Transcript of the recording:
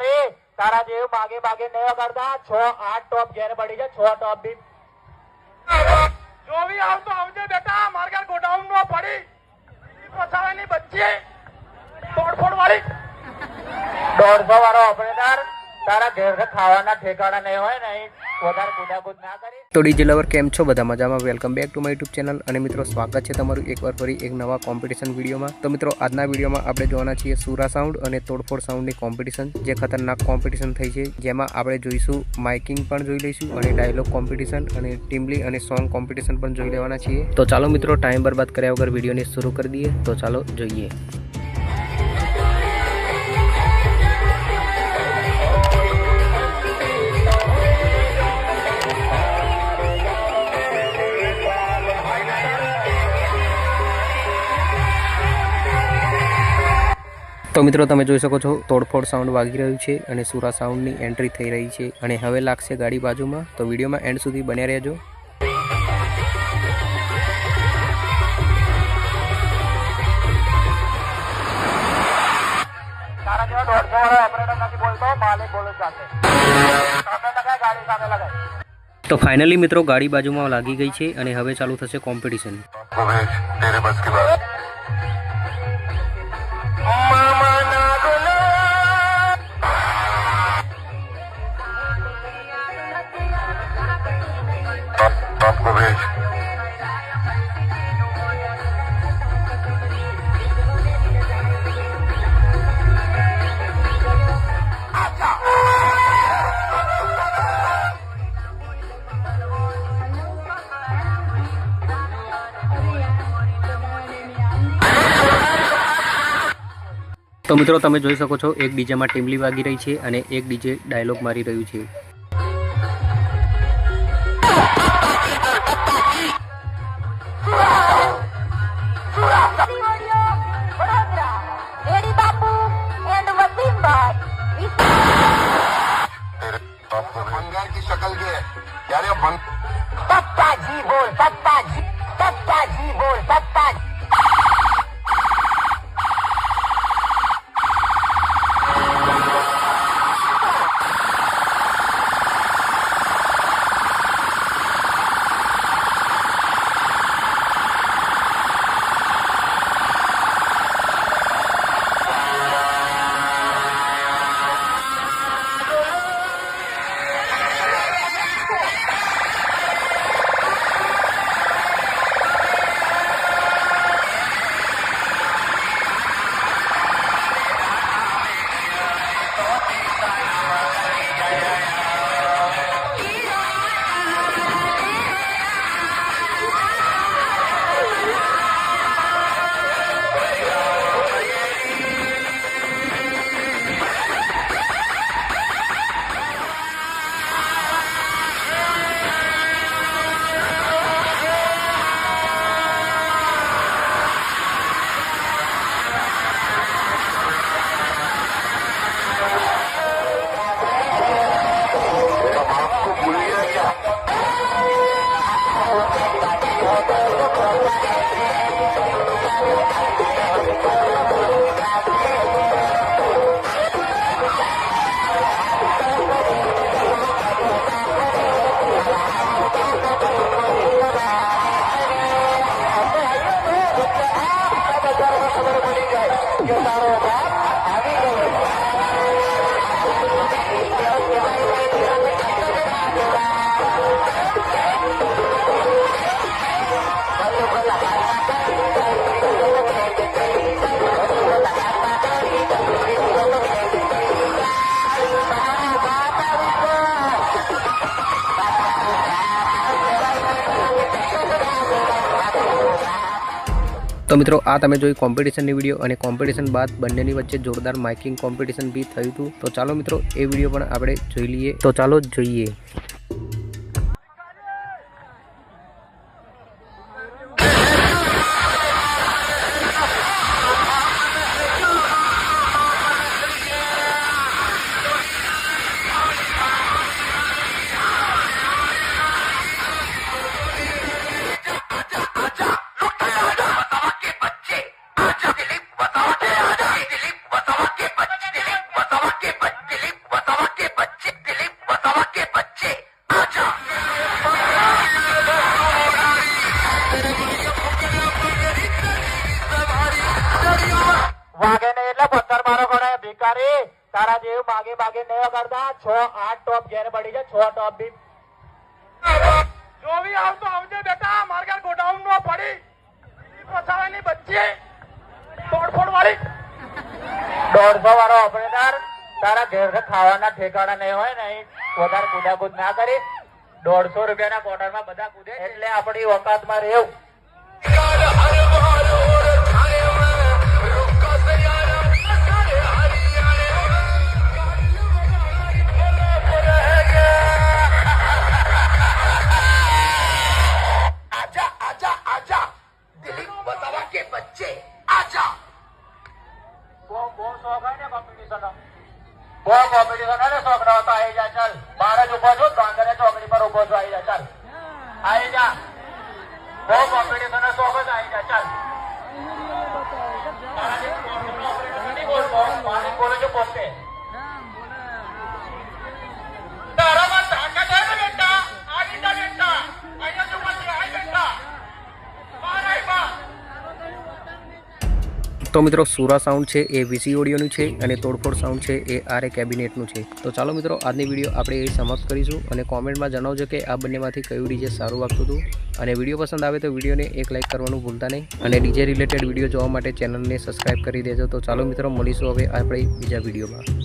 अरे तारा जेव मागे मागे नहीं वगड़ता 6-8 टॉप घेर पड़ी है 6 टॉप भी जो भी आओ तो आवजे बेटा मार के गोडाउन में पड़ी पछावे नहीं बच्ची तोड़फोड़ वाली 150 वाला ऑपरेटर तारा घेर से खावाना ठेकाना नहीं होय नहीं વધારે કુદાકુદ ના કરી। તો ડીજે લવર કેમ છો બધા મજામાં? Welcome back to my YouTube channel અને મિત્રો સ્વાગત છે તમારું એકવાર ફરી એક નવા કોમ્પિટિશન વિડીયોમાં। તો મિત્રો આજના વિડીયોમાં આપણે જોવાના છીએ સુરા સાઉન્ડ અને તોડફોડ સાઉન્ડની કોમ્પિટિશન, જે ખતરનાક કોમ્પિટિશન થઈ છે, જેમાં આપણે જોઈશું માઇકિંગ પણ જોઈ લઈશું અને ડાયલોગ કોમ્પિટિશન અને ટીમલી અને સોંગ કોમ્પિટિશન પણ જોઈ લેવાના છીએ। તો ચાલો મિત્રો ટાઈમ બરબાદ કર્યા વગર વિડીયોને શરૂ કરી દઈએ। તો ચાલો જોઈએ। તો મિત્રો તમે જોઈ શકો છો તોડફોડ સાઉન્ડ વાગી રહ્યું છે અને સુરા સાઉન્ડની એન્ટ્રી થઈ રહી છે અને હવે લાગશે ગાડી બાજુમાં। તો વિડીયોમાં એન્ડ સુધી બન્યા રહેજો। તારા જેવા 150 વાળો ઓપરેટર નથી બોલતો, માલિક બોલે સાથે સામે લગાય ગાડી સામે લગાય। તો ફાઇનલી મિત્રો ગાડી બાજુમાં લાગી ગઈ છે અને હવે ચાલુ થશે કોમ્પિટિશન। तेरे बस की बात आपको भेज તો મિત્રો તમે જોઈ શકો છો એક ડીજેમાં ટીમલી વાગી રહી છે અને એક ડીજે ડાયલોગ મારી રહ્યું છે। बंगाल की शक्ल के यार ये पत्ता जी बोल पत्ता जी बोल पत्ता जी। તો મિત્રો આ તમે જોઈ કોમ્પિટિશનની વિડીયો અને કોમ્પિટિશન બાદ બંનેની વચ્ચે જોરદાર માઇકિંગ કોમ્પિટિશન બી થયું હતું। તો ચાલો મિત્રો એ વિડીયો પણ આપણે જોઈ લઈએ। તો ચાલો જોઈએ। दिलीप તારી તારા જેવું માગે માગે નહીં કરતા 6-8 ટોપ ઘેર પડી છે 6 ટોપ બી જોવી આવતો આવજે બેટા માર ઘેર ગોડાઉન નો પડી પછાવાની બચ્ચી તોડફોડ વાળી 150 વાળો ઓપરેટર તારા ઘેર ખાવાના ઠેકાણા નહીં હોય ને વધારે કુદાકુદ ના કરી 150 રૂપિયાના ક્વાર્ટરમાં બધા કૂદે એટલે આપણી ઓકાતમાં રહેવું તો મિત્રો સુરા સાઉન્ડ છે એ વીસી ઓડિયોનું છે અને તોડફોડ સાઉન્ડ છે એ આરએ કેબિનેટનું છે. તો ચાલો મિત્રો આજની વિડીયો આપણે એ સમાપ્ત કરીશું અને કોમેન્ટમાં જણાવજો કે આ બંનેમાંથી કયું ડીજે સારું વાગતું હતું અને વિડીયો પસંદ આવે તો વિડીયોને એક લાઇક કરવાનું ભૂલતા નહીં અને ડીજે રિલેટેડ વિડીયો જોવા માટે ચેનલને સબસ્ક્રાઈબ કરી દેજો. તો ચાલો મિત્રો મળીશું હવે આપણે બીજા વિડીયોમાં.